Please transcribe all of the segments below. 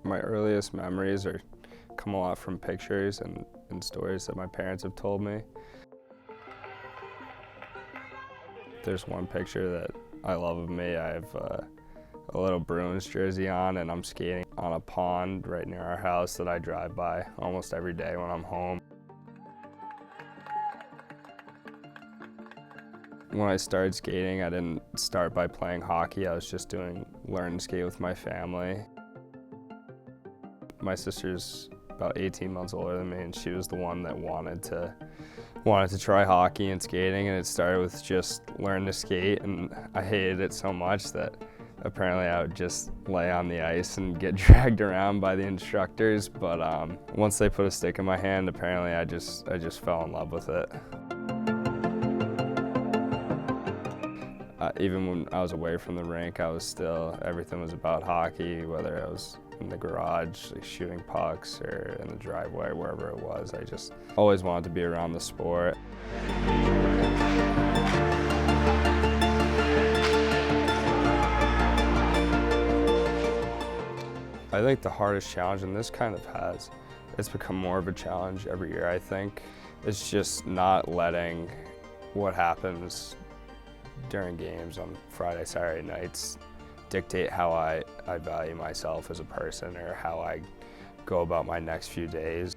My earliest memories come a lot from pictures and stories that my parents have told me. There's one picture that I love of me. I have a little Bruins jersey on, and I'm skating on a pond right near our house that I drive by almost every day when I'm home. When I started skating, I didn't start by playing hockey. I was just learn to skate with my family. My sister's about 18 months older than me, and she was the one that wanted to try hockey and skating, and it started with just learn to skate, and I hated it so much that apparently I would just lay on the ice and get dragged around by the instructors, but once they put a stick in my hand, apparently I just fell in love with it. Even when I was away from the rink, everything was about hockey, whether I was in the garage, like shooting pucks, or in the driveway, wherever it was. I just always wanted to be around the sport. I think the hardest challenge, and it's become more of a challenge every year, I think, it's just not letting what happens during games on Friday, Saturday nights dictate how I value myself as a person or how I go about my next few days.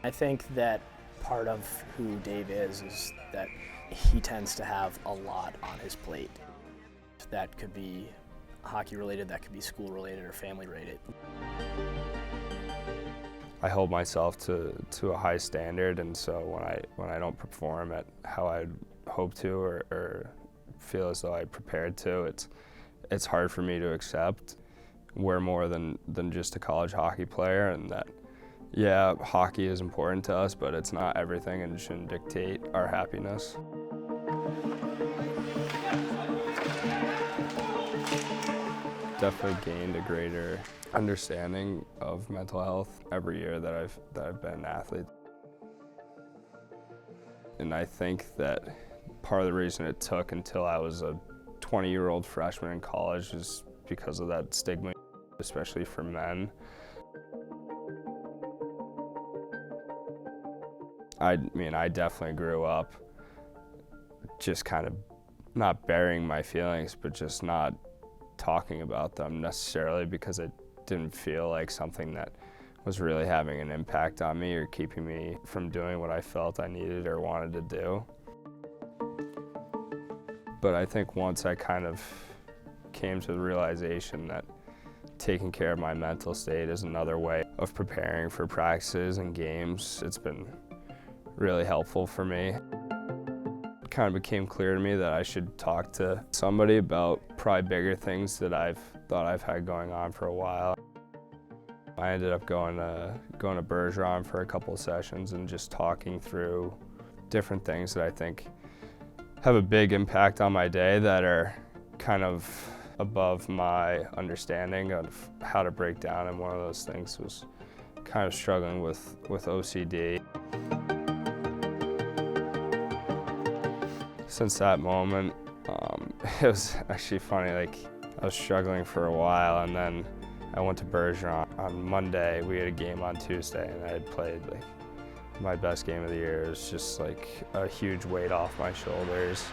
I think that part of who Dave is that he tends to have a lot on his plate. That could be hockey related, that could be school related or family related. I hold myself to a high standard, and so when I don't perform at how I'd hope to or feel as though I prepared to, it's hard for me to accept. We're more than just a college hockey player, and that, yeah, hockey is important to us, but it's not everything and shouldn't dictate our happiness. Definitely gained a greater understanding of mental health every year that I've been an athlete. And I think that part of the reason it took until I was a 20-year-old freshman in college is because of that stigma, especially for men. I mean, I definitely grew up just kind of not burying my feelings, but just not talking about them necessarily because it didn't feel like something that was really having an impact on me or keeping me from doing what I felt I needed or wanted to do. But I think once I kind of came to the realization that taking care of my mental state is another way of preparing for practices and games, it's been really helpful for me. It kind of became clear to me that I should talk to somebody about probably bigger things that I've thought I've had going on for a while. I ended up going to Bergeron for a couple of sessions and just talking through different things that I think have a big impact on my day that are kind of above my understanding of how to break down, and one of those things was kind of struggling with OCD. Since that moment, it was actually funny, like I was struggling for a while, and then I went to Bergeron on Monday. We had a game on Tuesday, and I had played like my best game of the year. It was just like a huge weight off my shoulders.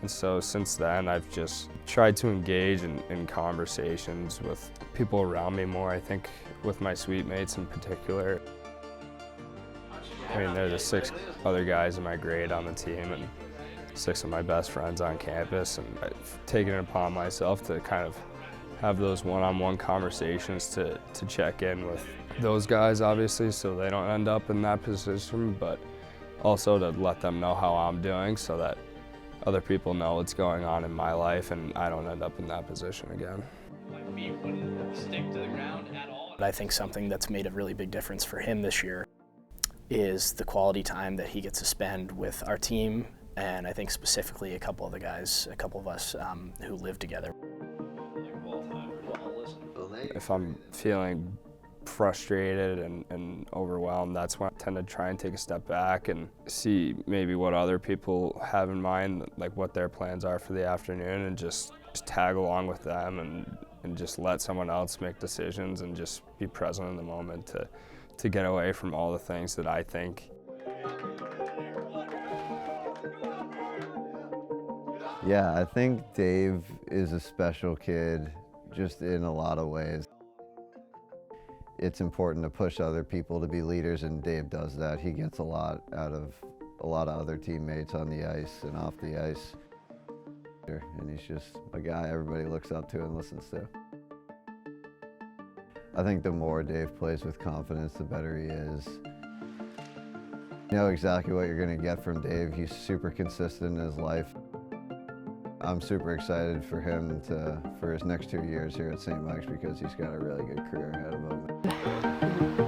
And so since then, I've just tried to engage in conversations with people around me more, I think with my suite mates in particular. I mean, there are the 6 other guys in my grade on the team and 6 of my best friends on campus, and I've taken it upon myself to kind of have those one-on-one conversations to check in with those guys, obviously, so they don't end up in that position, but also to let them know how I'm doing so that other people know what's going on in my life and I don't end up in that position again. My feet wouldn't stick to the ground at all. I think something that's made a really big difference for him this year is the quality time that he gets to spend with our team, and I think specifically a couple of us who live together. If I'm feeling frustrated and overwhelmed, that's when I tend to try and take a step back and see maybe what other people have in mind, like what their plans are for the afternoon, and just tag along with them and just let someone else make decisions and just be present in the moment to get away from all the things that I think. Yeah, I think Dave is a special kid just in a lot of ways. It's important to push other people to be leaders, and Dave does that. He gets a lot out of a lot of other teammates on the ice and off the ice. And he's just a guy everybody looks up to and listens to. I think the more Dave plays with confidence, the better he is. You know exactly what you're going to get from Dave. He's super consistent in his life. I'm super excited for him for his next 2 years here at St. Mike's because he's got a really good career ahead of him.